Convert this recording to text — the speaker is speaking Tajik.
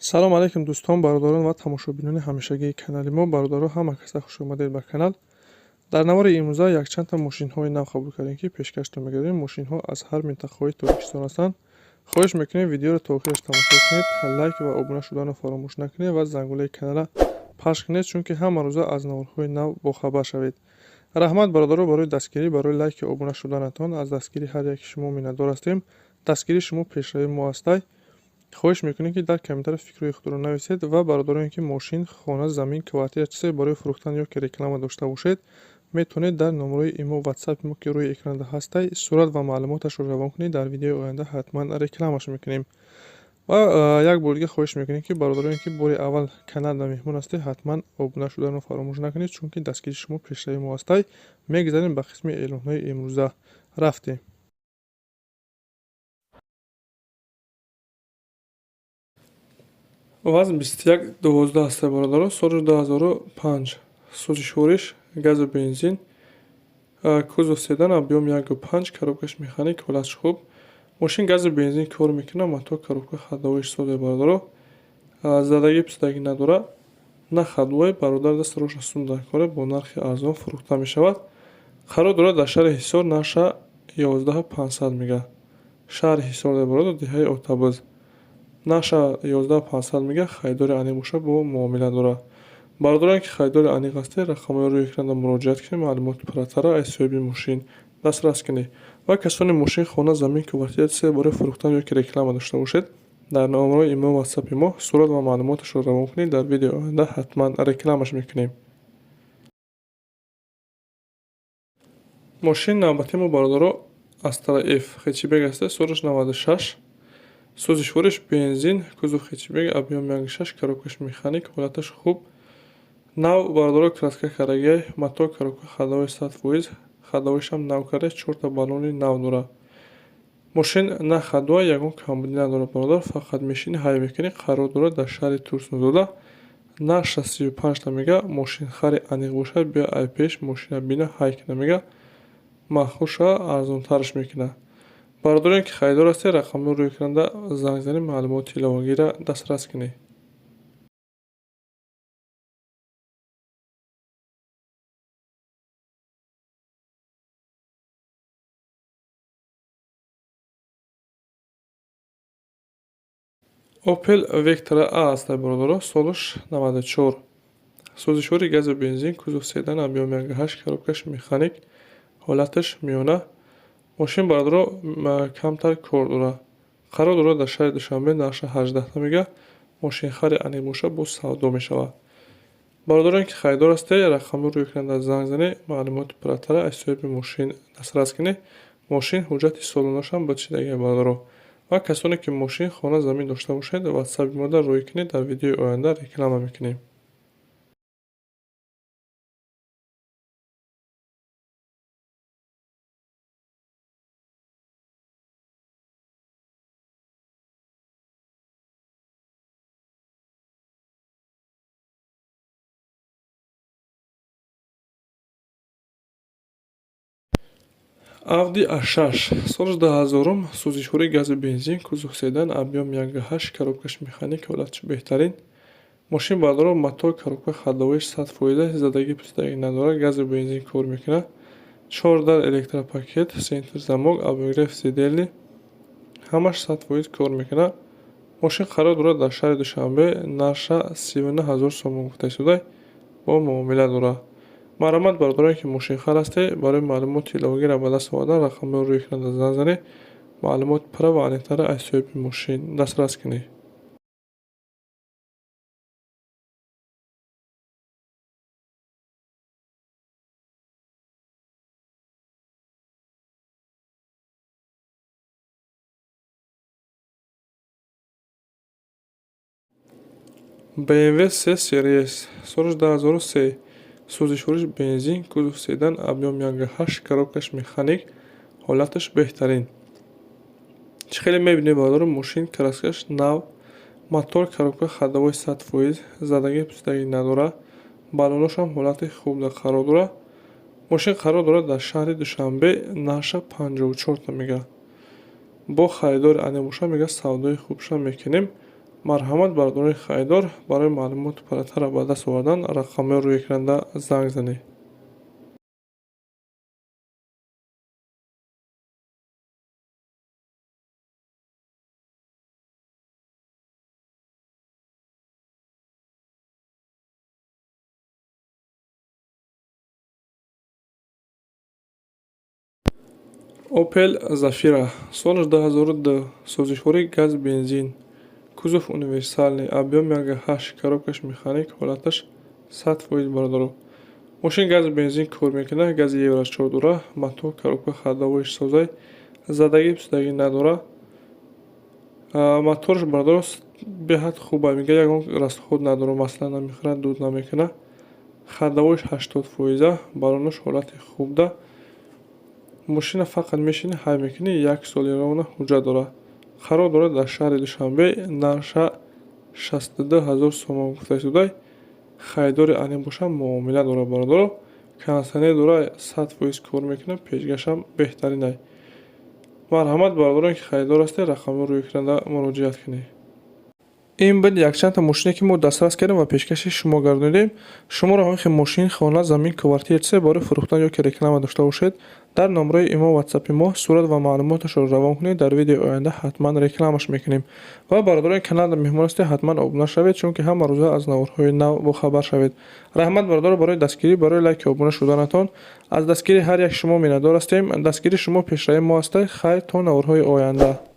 салом алейкум дӯстон, бародарон ва тамошобинони ҳамешагии канали мо. Бародаро, ҳама каса хушомадед ба канал. Дар навори имрӯза якчандта мошинҳои нав қабул кардем, ки пешкашро мегардем. Мошинҳо аз ҳар минтақаҳои Тоҷикистон ҳастанд. хоҳиш мекунем видеоро то охираш тамошо кунед, лайк ва обуна шуданро фаромӯш накунед ва зангулаи канала пахш кунед, чунки ҳама рӯза аз наворҳои нав бохабар шавед. раҳмат бародаро барои дастгирӣ, барои лайки обуна шуданатон. Аз дастгирии ҳар яки шумо миннатдор ҳастем. Дастгирии шумо пешравии мо ҳастай. хоҳиш мекунем, ки дар комментариё фикрҳои худро нависед ва бародароне ки мошин, хона, замин, квартира чизе барои фурӯхтан ё ки реклама дошта бошед, метавонед дар номерои имо ватсапи мо ки рӯи экранда ҳастай сурат ва маълумоташро равон кунед. Дар видеои оянда ҳатман рекламаш мекунем. ва як бори дига хоҳиш мекунем, ки бародароне ки бори аввал каналда меҳмон ҳастед, ҳатман обуна шуданро фаромӯш накунед, чунки дастгирии шумо пешравии мо ҳастай. Мегзарем ба қисми эълонҳои имрӯза. рафтем. ВАЗ 2112 ҳастай бародаро, соли 2005, сӯзишвориш, газу бензин, кузов седан, объем 1.5, коробкаш механик, ҳолатш хуб. мошин газу бензин кор мекунад, мотор коробка ходовоиш созе бародаро, задагӣ писдагӣ надора, на ходвой бародар даст роша сунда коре бо нархи арзон фурӯхта мешавад. қарор дорад дар шаҳри ҳисор, наша 11500 мега. шаҳри ҳисор бародар, диҳаи Отабӯз. наша 11500 мега, хайдори аниқ боша бо муомила дора. бародароне ки хайдори аниқ ҳастед, рақамҳои рӯи экрана муроҷиат кунед, маълумоти пурратара аз соҳиби мошин дастрас кунед. ва касони мошин, хона, замин, квартира чизе барои фурӯхтан ё ки реклама дошта бошед, дар номерои имо ватсапи мо сурат ва маълумоташро равон кунед. Дар видеои оянда ҳатман рекламаш мекунем. мошин навбати мо бародаро Астра F хчб ҳастад, солиш 96, сӯзишвориш бензин, кузов хчб, объем 1.6, коробкаш механик, ҳолаташ хуб. нав бародаро краска карагиай, мотор коробка ходовои 100%, ходовоишам нав карда, 4 та баллони нав дора. мошин на ходва, ягон камбудӣ надорад бародар, фақат мешини ҳай мекунӣ. қарор дорад дар шаҳри Турсунзода, наша 35 та мега. мошин хари аниқ бошад, биё ай пеш мошина бина, ҳай кина мега. махуша арзонтараш мекуна. бародароне ки хайдор ҳастед, рақамҳои рӯи экранда занг занед, маълумоти иловагиро дастрас кунед. Opel Vectra A ҳастай бародаро, солиш 94, сӯзишвори газу бензин, кузов седан, объем 1.8, коробкаш механик, ҳолаташ миёна. мошин бародаро камтар кор дора. қарор дорад дар шаҳри Душанбе, наша 18 та мега. мошин хари аниқ боша бо савдо мешавад. бародароне ки хайдор ҳастед, рақамҳои рӯи экрана занг занед, маълумоти пурратара аз соҳиби мошин дастрас кунед. мошин ҳуҷҷати солонашам бачидагиа бародаро. ва касоне ки мошин, хона, замин дошта бошед, ватсапи мо дар рӯй кунед. Дар видеои оянда реклама мекунем. Audi A6, солиш 2000, сӯзишвори газу бензин, кузов седан, объем 1.8, коробкаш механик, ҳолаташ беҳтарин. мошин бародаро мотор коробка ходовоиш 100%, задагӣ писдагӣ надорад, газу бензин кор мекунад. 4 дар электропакет, сентр замок, обогрев сидели, ҳамаш 100% кор мекунад. мошин қарор дорад дар шаҳри Душанбе, наша 39000 сомон гуфта истодай, бо муомила дора. марҳамат бародароне ки мошинхар ҳастед, барои маълумоти иловагиро ба даст овардан, рақамҳои рӯи экрана занг занед, маълумоти пурра ва аниқтара аз соҳиби мошин дастрас кунед. BMW C Series, солиш 2003, сӯзишвориш бензин, кузов седан, объем 1.8, коробкаш механик, ҳолаташ беҳтарин. чӣ хеле мебинед бародаро, мошин краскаш нав, мотор коробка ходовои 100%, задагӣ писдагӣ надора, баллоношам ҳолати хуб қарор дора. мошин қарор дорад дар шаҳри Душанбе, наша 54 та мега. бо харидори аниқ боша, мега савдои хубшам мекунем. марҳамат бародарои харидор, барои маълумоти баландтар ба даст овардан рақамҳои рӯйкунанда занг занед. Opel Zafira соли 2002 созишворӣ газ бензин, кузов универсальный, объем 1.8, коробкаш механик, ҳолаташ 100% бародаро. Мошин гази бензин кор мекунад, гази Евро 4 дора, мотор, коробка ходовоиш созай, задагӣ пусдагӣ надора. Моторш бародаро беҳад хуба, мега ягон расход надора, маслан намехӯрад, дуд намекунад. Ходовоиш 80%, балонош ҳолати хуб да. Мошина фақат мешини ҳай мекунӣ, 1 соли равона ҳуҷҷат дорад. Қарор дорад дар шаҳри Душанбе, нарша 62 000 сомон гуфта шудай. Харидори анин боша муомила дорад бародаро. Кондитсионер дорад, 100% кор мекунад, пешгашам беҳтаринай. Марҳамат бародароне ки харидор ҳастед, рақамҳои рӯйкунанда муроҷиат кунед. ин буд якчанд та мошине ки мо дастрас кардем ва пешкаши шумо гардонидем. Шуморо ҳамихи мошин, хона, замин, квартира чизе барои фурӯхтан ё ки реклама дошта бошед, дар номраи имо ватсапи мо сурат ва маълумоташро равон кунед. Дар видеои оянда ҳатман рекламаш мекунем. Ва бародарони каналда меҳмон ҳастед, ҳатман обуна шавед, чунки ҳама рӯза аз наворҳои нав бохабар шавед. Раҳмат бародаро барои дастгирӣ, барои лайки обуна шуданатон. Аз дастгирии ҳар як шумо миннатдор ҳастем. Дастгирии шумо пешраи мо аст. Хайр то наворҳои оянда.